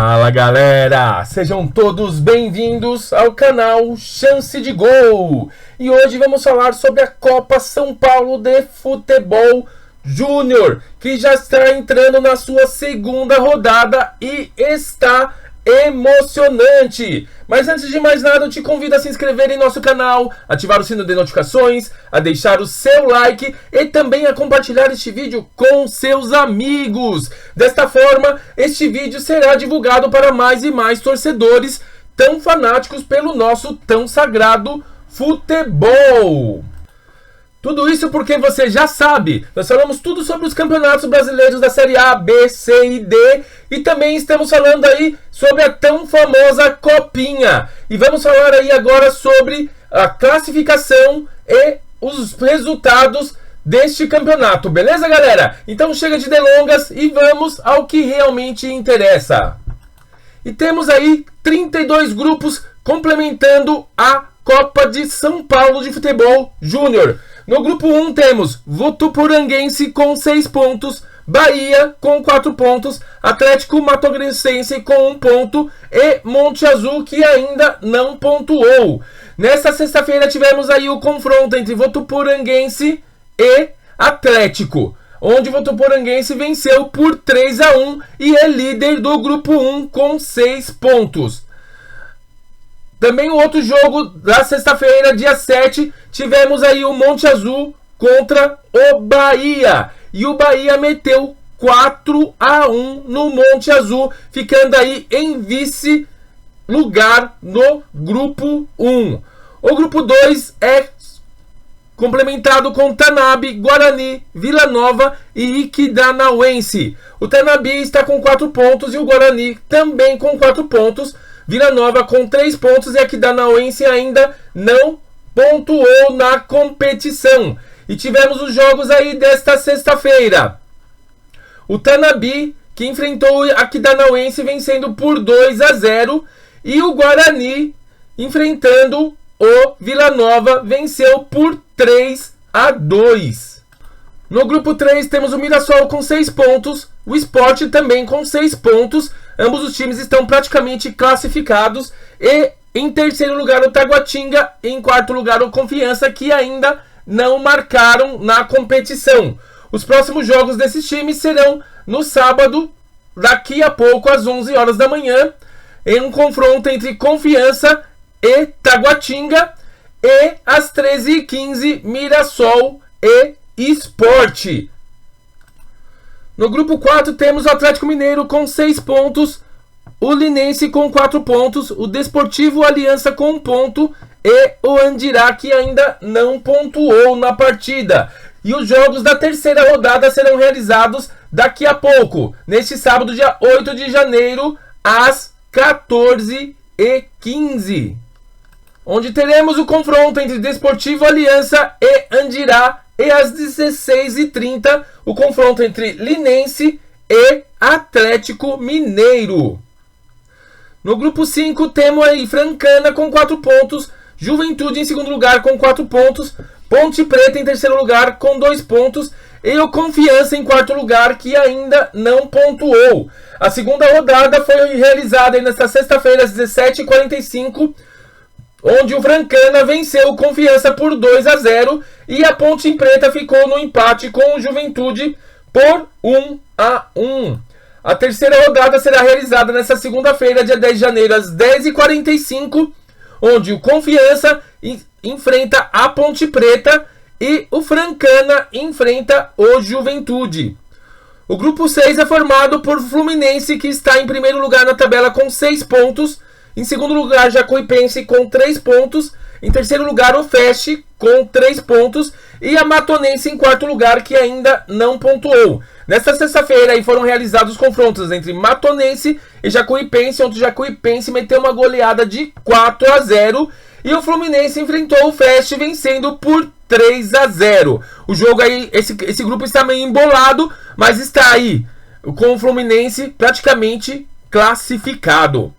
Fala galera, sejam todos bem-vindos ao canal Chance de Gol. E hoje vamos falar sobre a Copa São Paulo de Futebol Júnior, que já está entrando na sua segunda rodada e está emocionante. Mas antes de mais nada, eu te convido a se inscrever em nosso canal, ativar o sino de notificações, a deixar o seu like e também a compartilhar este vídeo com seus amigos. Desta forma, este vídeo será divulgado para mais e mais torcedores tão fanáticos pelo nosso tão sagrado futebol. Tudo isso porque você já sabe, nós falamos tudo sobre os campeonatos brasileiros da Série A, B, C e D. E também estamos falando aí sobre a tão famosa Copinha. E vamos falar aí agora sobre a classificação e os resultados deste campeonato. Beleza, galera? Então chega de delongas e vamos ao que realmente interessa. E temos aí 32 grupos complementando a Copa de São Paulo de Futebol Júnior. No grupo 1 temos Votuporanguense com 6 pontos, Bahia com 4 pontos, Atlético Matogrossense com 1 ponto e Monte Azul, que ainda não pontuou. Nesta sexta-feira tivemos aí o confronto entre Votuporanguense e Atlético, onde o Votuporanguense venceu por 3-1 e é líder do grupo 1 com 6 pontos. Também o outro jogo da sexta-feira, dia 7, tivemos aí o Monte Azul contra o Bahia. E o Bahia meteu 4-1 no Monte Azul, ficando aí em vice-lugar no grupo 1. O grupo 2 é complementado com Tanabe, Guarani, Vila Nova e Iquidanauense. O Tanabe está com 4 pontos e o Guarani também com 4 pontos. Vila Nova com 3 pontos e a Iquidanauense ainda não pontuou na competição. E tivemos os jogos aí desta sexta-feira. O Tanabe, que enfrentou a Iquidanauense vencendo por 2-0. E o Guarani, enfrentando o Vila Nova, venceu por 3-2. No grupo 3 temos o Mirassol com 6 pontos. O Sport também com 6 pontos. Ambos os times estão praticamente classificados. E em terceiro lugar o Taguatinga. E em quarto lugar o Confiança, que ainda não marcaram na competição. Os próximos jogos desses times serão no sábado, daqui a pouco, às 11 horas da manhã. Em um confronto entre Confiança e Taguatinga. E às 13h15, Mirassol e Sport. No grupo 4 temos o Atlético Mineiro com 6 pontos, o Linense com 4 pontos, o Desportivo Aliança com 1 ponto e o Andirá, que ainda não pontuou na partida. E os jogos da terceira rodada serão realizados daqui a pouco, neste sábado, dia 8 de janeiro, às 14h15. Onde teremos o confronto entre Desportivo Aliança e Andirá. E às 16h30, o confronto entre Linense e Atlético Mineiro. No grupo 5, temos aí Francana com 4 pontos, Juventude em segundo lugar com 4 pontos, Ponte Preta em terceiro lugar com 2 pontos e o Confiança em quarto lugar, que ainda não pontuou. A segunda rodada foi realizada nesta sexta-feira às 17h45, onde o Francana venceu o Confiança por 2-0 e a Ponte Preta ficou no empate com o Juventude por 1-1. A terceira rodada será realizada nesta segunda-feira, dia 10 de janeiro, às 10h45, onde o Confiança enfrenta a Ponte Preta e o Francana enfrenta o Juventude. O grupo 6 é formado por Fluminense, que está em primeiro lugar na tabela com 6 pontos. Em segundo lugar, Jacuipense com 3 pontos. Em terceiro lugar, o Fest com 3 pontos. E a Matonense em quarto lugar, que ainda não pontuou. Nesta sexta-feira aí foram realizados os confrontos entre Matonense e Jacuipense, onde o Jacuipense meteu uma goleada de 4-0. E o Fluminense enfrentou o Fest vencendo por 3-0. O jogo aí, esse grupo está meio embolado, mas está aí com o Fluminense praticamente classificado.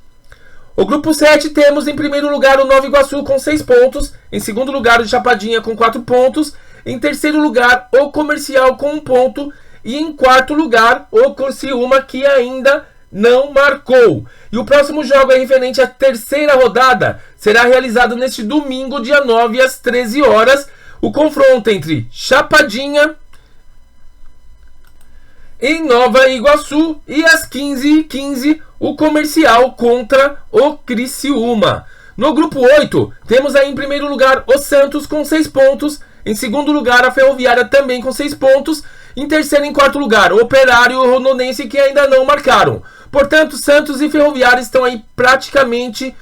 O grupo 7 temos em primeiro lugar o Nova Iguaçu com 6 pontos. Em segundo lugar o Chapadinha com 4 pontos. Em terceiro lugar o Comercial com 1 ponto. E em quarto lugar o Criciúma, que ainda não marcou. E o próximo jogo é referente à terceira rodada. Será realizado neste domingo, dia 9, às 13 horas. O confronto entre Chapadinha em Nova Iguaçu e às 15h15 o Comercial contra o Criciúma. No grupo 8, temos aí em primeiro lugar o Santos com 6 pontos. Em segundo lugar, a Ferroviária também com 6 pontos. Em terceiro e em quarto lugar, o Operário e o Rondonense, que ainda não marcaram. Portanto, Santos e Ferroviária estão aí praticamente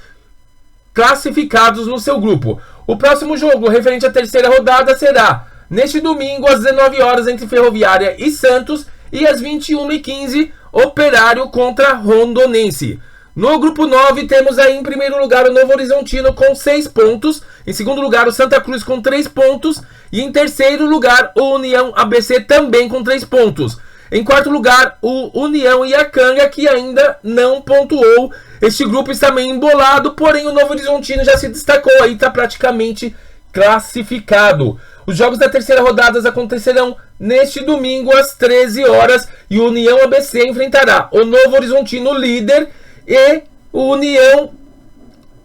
classificados no seu grupo. O próximo jogo, referente à terceira rodada, será neste domingo, às 19 horas, entre Ferroviária e Santos. E às 21h15, Operário contra Rondonense. No grupo 9, temos aí em primeiro lugar o Novo Horizontino com 6 pontos. Em segundo lugar, o Santa Cruz com 3 pontos. E em terceiro lugar, o União ABC também com 3 pontos. Em quarto lugar, o União Iacanga, que ainda não pontuou. Este grupo está meio embolado, porém o Novo Horizontino já se destacou aí, está praticamente classificado. Os jogos da terceira rodada acontecerão neste domingo às 13 horas e o União ABC enfrentará o Novo Horizontino, líder, e o União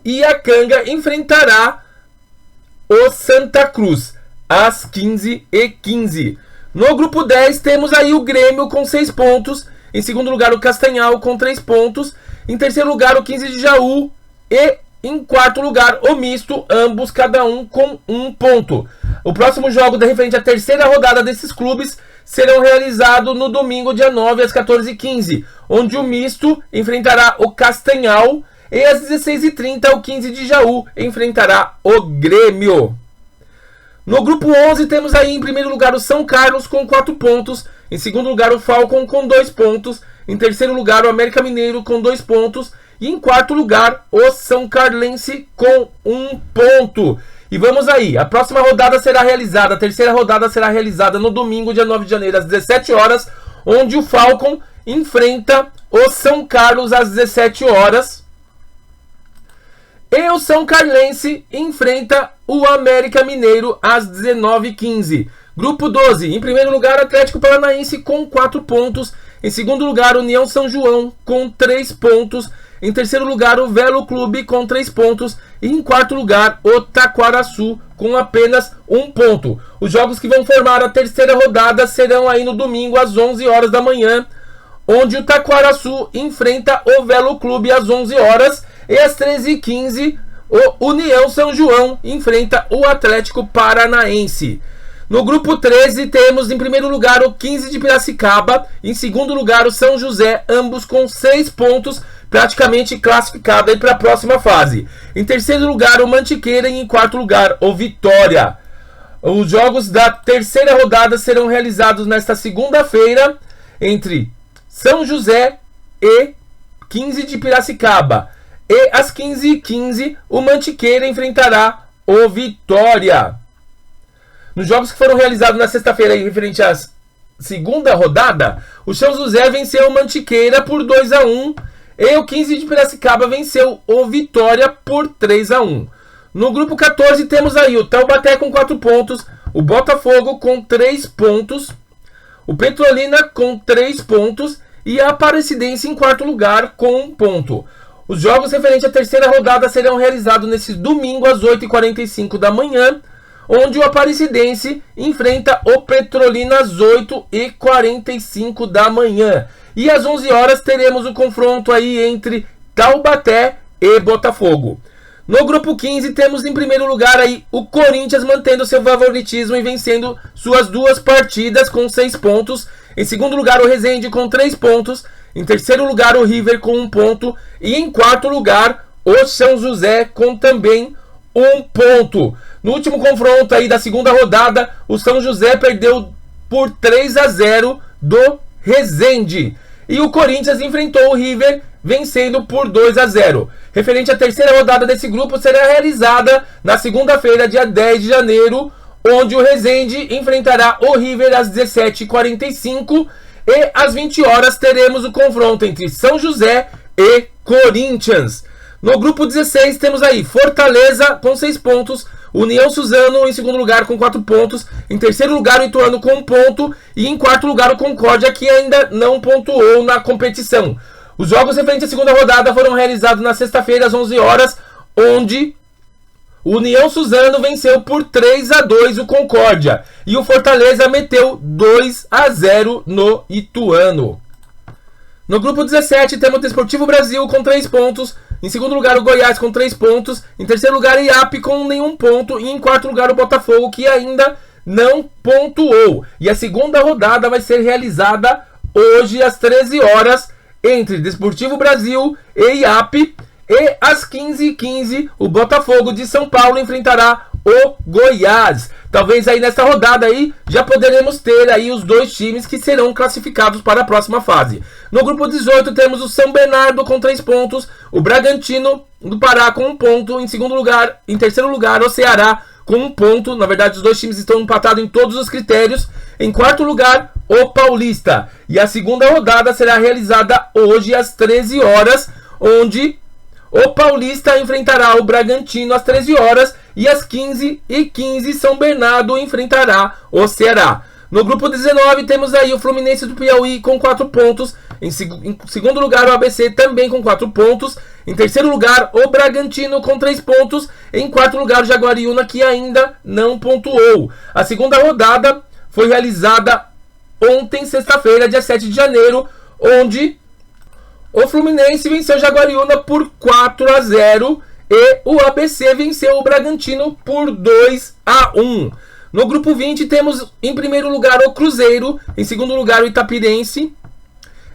Iacanga enfrentará o Santa Cruz às 15h15. No grupo 10 temos aí o Grêmio com 6 pontos, em segundo lugar o Castanhal com 3 pontos, em terceiro lugar o 15 de Jaú e em quarto lugar o Misto, ambos cada um com 1 ponto. O próximo jogo da referente à terceira rodada desses clubes serão realizados no domingo, dia 9, às 14h15, onde o Misto enfrentará o Castanhal e às 16h30 o 15 de Jaú enfrentará o Grêmio. No grupo 11 temos aí em primeiro lugar o São Carlos com 4 pontos, em segundo lugar o Falcon com 2 pontos, em terceiro lugar o América Mineiro com 2 pontos e em quarto lugar o São Carlense com 1 ponto. E vamos aí, a próxima rodada será realizada, a terceira rodada será realizada no domingo, dia 9 de janeiro, às 17 horas, onde o Falcon enfrenta o São Carlos às 17 horas. E o São Carlense enfrenta o América Mineiro às 19h15. Grupo 12, em primeiro lugar, Atlético Paranaense com 4 pontos. Em segundo lugar, União São João com 3 pontos. Em terceiro lugar, o Velo Clube com 3 pontos. E em quarto lugar, o Taquaraçu com apenas 1 ponto. Os jogos que vão formar a terceira rodada serão aí no domingo às 11 horas da manhã, onde o Taquaraçu enfrenta o Velo Clube às 11 horas. E às 13h15, o União São João enfrenta o Atlético Paranaense. No grupo 13 temos em primeiro lugar o 15 de Piracicaba, em segundo lugar o São José, ambos com 6 pontos, praticamente classificado para a próxima fase. Em terceiro lugar o Mantiqueira e em quarto lugar o Vitória. Os jogos da terceira rodada serão realizados nesta segunda-feira entre São José e 15 de Piracicaba. E às 15h15 o Mantiqueira enfrentará o Vitória. Nos jogos que foram realizados na sexta-feira referente à segunda rodada, o São José venceu o Mantiqueira por 2-1 e o 15 de Piracicaba venceu o Vitória por 3-1. No grupo 14 temos aí o Taubaté com 4 pontos, o Botafogo com 3 pontos, o Petrolina com 3 pontos e a Aparecidense em quarto lugar com 1 ponto. Os jogos referentes à terceira rodada serão realizados nesse domingo às 8h45 da manhã, onde o Aparecidense enfrenta o Petrolina às 8h45 da manhã. E às 11 horas teremos o confronto aí entre Taubaté e Botafogo. No grupo 15 temos em primeiro lugar aí o Corinthians mantendo seu favoritismo e vencendo suas 2 partidas com 6 pontos. Em segundo lugar o Resende com 3 pontos. Em terceiro lugar o River com 1 ponto. E em quarto lugar o São José com também 1 ponto. No último confronto aí da segunda rodada, o São José perdeu por 3-0 do Resende. E o Corinthians enfrentou o River vencendo por 2-0. Referente à terceira rodada desse grupo será realizada na segunda-feira, dia 10 de janeiro, onde o Resende enfrentará o River às 17h45 e às 20 horas teremos o confronto entre São José e Corinthians. No grupo 16 temos aí Fortaleza com 6 pontos, União Suzano em segundo lugar com 4 pontos, em terceiro lugar o Ituano com 1 ponto e em quarto lugar o Concórdia, que ainda não pontuou na competição. Os jogos referentes à segunda rodada foram realizados na sexta-feira às 11 horas, onde o União Suzano venceu por 3-2 o Concórdia e o Fortaleza meteu 2-0 no Ituano. No grupo 17 temos o Desportivo Brasil com 3 pontos, em segundo lugar o Goiás com 3 pontos, em terceiro lugar o IAP com nenhum ponto e em quarto lugar o Botafogo, que ainda não pontuou. E a segunda rodada vai ser realizada hoje às 13 horas entre Desportivo Brasil e IAP, e às 15h15 o Botafogo de São Paulo enfrentará o Goiás. Talvez aí nessa rodada aí já poderemos ter aí os dois times que serão classificados para a próxima fase. No grupo 18 temos o São Bernardo com 3 pontos, o Bragantino do Pará com 1 ponto, em terceiro lugar o Ceará com 1 ponto. Na verdade os dois times estão empatados em todos os critérios. Em quarto lugar o Paulista. E a segunda rodada será realizada hoje às 13 horas, onde o Paulista enfrentará o Bragantino às 13 horas e às 15h15 São Bernardo enfrentará o Ceará. No grupo 19 temos aí o Fluminense do Piauí com 4 pontos. Em segundo lugar o ABC também com 4 pontos. Em terceiro lugar o Bragantino com 3 pontos. Em quarto lugar o Jaguariúna, que ainda não pontuou. A segunda rodada foi realizada ontem, sexta-feira, dia 7 de janeiro, onde o Fluminense venceu o Jaguariúna por 4-0 e o ABC venceu o Bragantino por 2-1. No grupo 20 temos em primeiro lugar o Cruzeiro, em segundo lugar o Itapirense,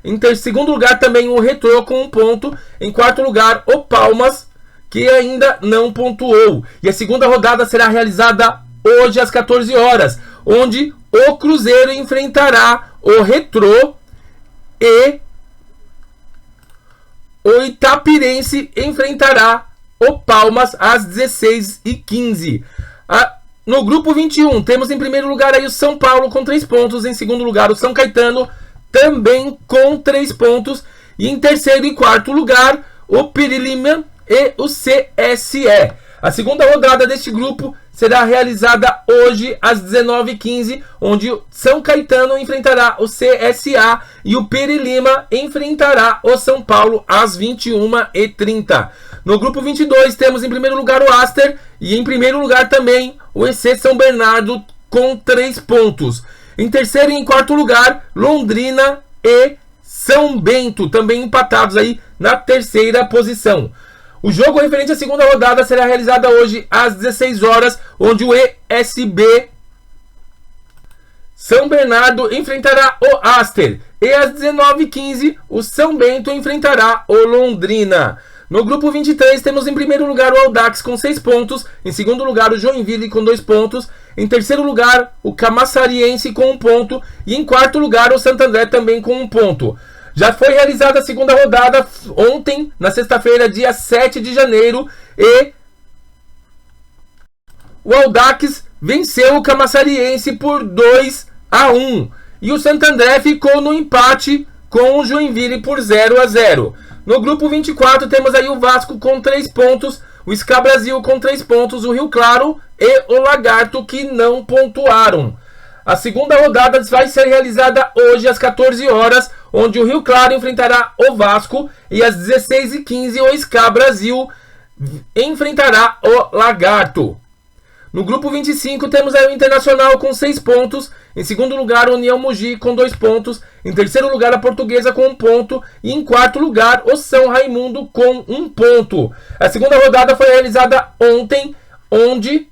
em segundo lugar também o Retrô com 1 ponto, em quarto lugar o Palmas, que ainda não pontuou. E a segunda rodada será realizada hoje às 14 horas, onde o Cruzeiro enfrentará o Retrô e o Itapirense enfrentará o Palmas às 16h15. No grupo 21, temos em primeiro lugar aí o São Paulo com 3 pontos. Em segundo lugar o São Caetano também com 3 pontos. E em terceiro e quarto lugar o Pirilima e o CSE. A segunda rodada deste grupo será realizada hoje às 19h15, onde o São Caetano enfrentará o CSA e o Pirilima enfrentará o São Paulo às 21h30. No grupo 22 temos em primeiro lugar o Aster e em primeiro lugar também o EC São Bernardo com 3 pontos. Em terceiro e em quarto lugar Londrina e São Bento, também empatados aí na terceira posição. O jogo referente à segunda rodada será realizado hoje às 16 horas, onde o ESB São Bernardo enfrentará o Aster e às 19h15 o São Bento enfrentará o Londrina. No grupo 23 temos em primeiro lugar o Audax com 6 pontos, em segundo lugar o Joinville com 2 pontos, em terceiro lugar o Camaçariense com 1 ponto e em quarto lugar o Santo André também com 1 ponto. Já foi realizada a segunda rodada ontem, na sexta-feira, dia 7 de janeiro, e o Audax venceu o Camaçariense por 2-1. E o Santo André ficou no empate com o Joinville por 0-0. No grupo 24 temos aí o Vasco com 3 pontos, o SCA Brasil com 3 pontos, o Rio Claro e o Lagarto, que não pontuaram. A segunda rodada vai ser realizada hoje às 14 horas, onde o Rio Claro enfrentará o Vasco e às 16h15 o SCA Brasil enfrentará o Lagarto. No grupo 25 temos aí o Internacional com 6 pontos, em segundo lugar o União Mogi com 2 pontos, em terceiro lugar a Portuguesa com 1 ponto e em quarto lugar o São Raimundo com 1 ponto. A segunda rodada foi realizada ontem, onde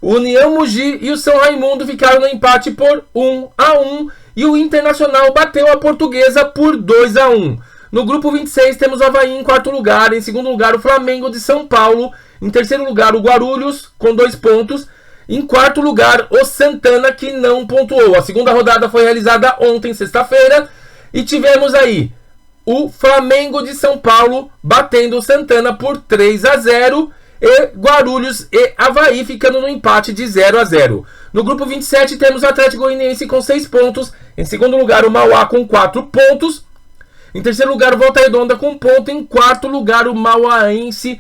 o União Mogi e o São Raimundo ficaram no empate por 1-1 e o Internacional bateu a Portuguesa por 2-1. No grupo 26 temos o Avaí em quarto lugar, em segundo lugar o Flamengo de São Paulo, em terceiro lugar o Guarulhos com 2 pontos, em quarto lugar o Santana, que não pontuou. A segunda rodada foi realizada ontem, sexta-feira, e tivemos aí o Flamengo de São Paulo batendo o Santana por 3-0 e Guarulhos e Avaí ficando no empate de 0-0. No grupo 27 temos o Atlético Goianiense com 6 pontos, em segundo lugar o Mauá com 4 pontos, em terceiro lugar o Volta Redonda com 1 ponto, em quarto lugar o Mauaense,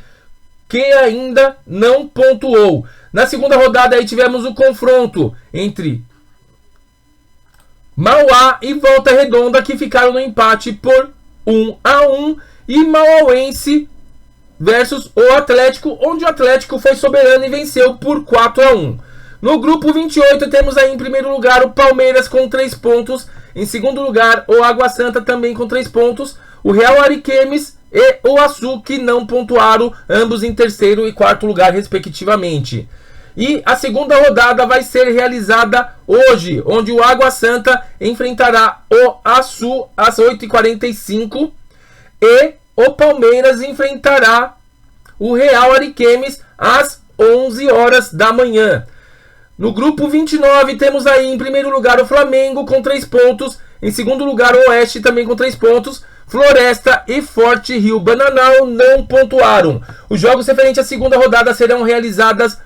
que ainda não pontuou. Na segunda rodada aí tivemos o confronto entre Mauá e Volta Redonda, que ficaram no empate por 1-1, e Mauauense versus o Atlético, onde o Atlético foi soberano e venceu por 4-1. No grupo 28 temos aí em primeiro lugar o Palmeiras com 3 pontos, em segundo lugar o Água Santa também com 3 pontos, o Real Ariquemes e o Açu, que não pontuaram, ambos em terceiro e quarto lugar respectivamente. E a segunda rodada vai ser realizada hoje, onde o Água Santa enfrentará o Açu às 8h45 e o Palmeiras enfrentará o Real Ariquemes às 11 horas da manhã. No grupo 29 temos aí em primeiro lugar o Flamengo com 3 pontos, em segundo lugar o Oeste também com 3 pontos, Floresta e Forte Rio Bananal não pontuaram. Os jogos referentes à segunda rodada serão realizadas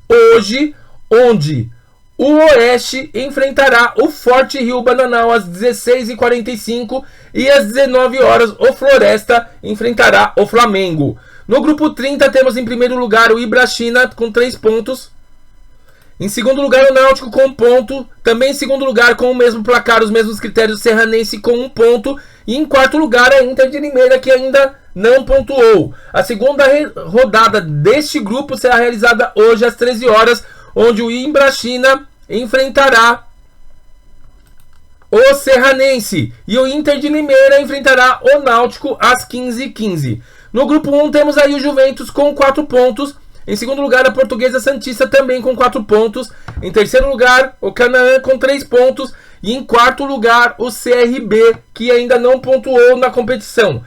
hoje, onde o Oeste enfrentará o Forte Rio Bananal às 16h45 e às 19 horas o Floresta enfrentará o Flamengo. No grupo 30 temos em primeiro lugar o Ibrachina com 3 pontos. Em segundo lugar o Náutico com 1 ponto. Também em segundo lugar com o mesmo placar, os mesmos critérios, o Serranense com 1 ponto. E em quarto lugar a Inter de Limeira, que ainda não pontuou. A segunda rodada deste grupo será realizada hoje às 13 horas, onde o Ibrachina enfrentará o Serranense e o Inter de Limeira enfrentará o Náutico às 15h15. No grupo 1 temos aí o Juventus com 4 pontos. Em segundo lugar, a Portuguesa Santista também com 4 pontos. Em terceiro lugar, o Canaã com 3 pontos. E em quarto lugar, o CRB, que ainda não pontuou na competição.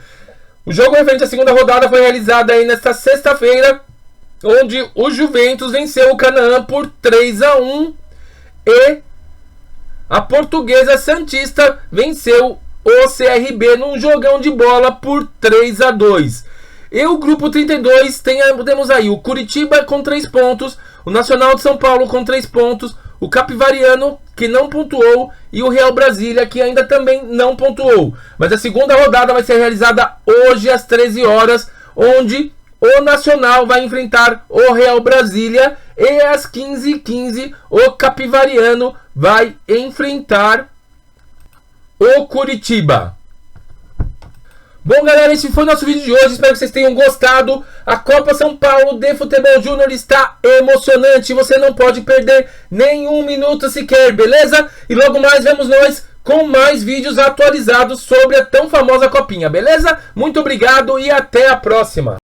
O jogo referente à segunda rodada foi realizado aí nesta sexta-feira, onde o Juventus venceu o Canaã por 3-1 e a Portuguesa Santista venceu o CRB num jogão de bola por 3-2. E o grupo 32 temos aí o Curitiba com 3 pontos, o Nacional de São Paulo com 3 pontos, o Capivariano, que não pontuou, e o Real Brasília, que ainda também não pontuou. Mas a segunda rodada vai ser realizada hoje às 13 horas, onde o Nacional vai enfrentar o Real Brasília e às 15h15 o Capivariano vai enfrentar o Curitiba. Bom, galera, esse foi o nosso vídeo de hoje. Espero que vocês tenham gostado. A Copa São Paulo de Futebol Júnior está emocionante. Você não pode perder nenhum minuto sequer, beleza? E logo mais vemos nós com mais vídeos atualizados sobre a tão famosa Copinha, beleza? Muito obrigado e até a próxima.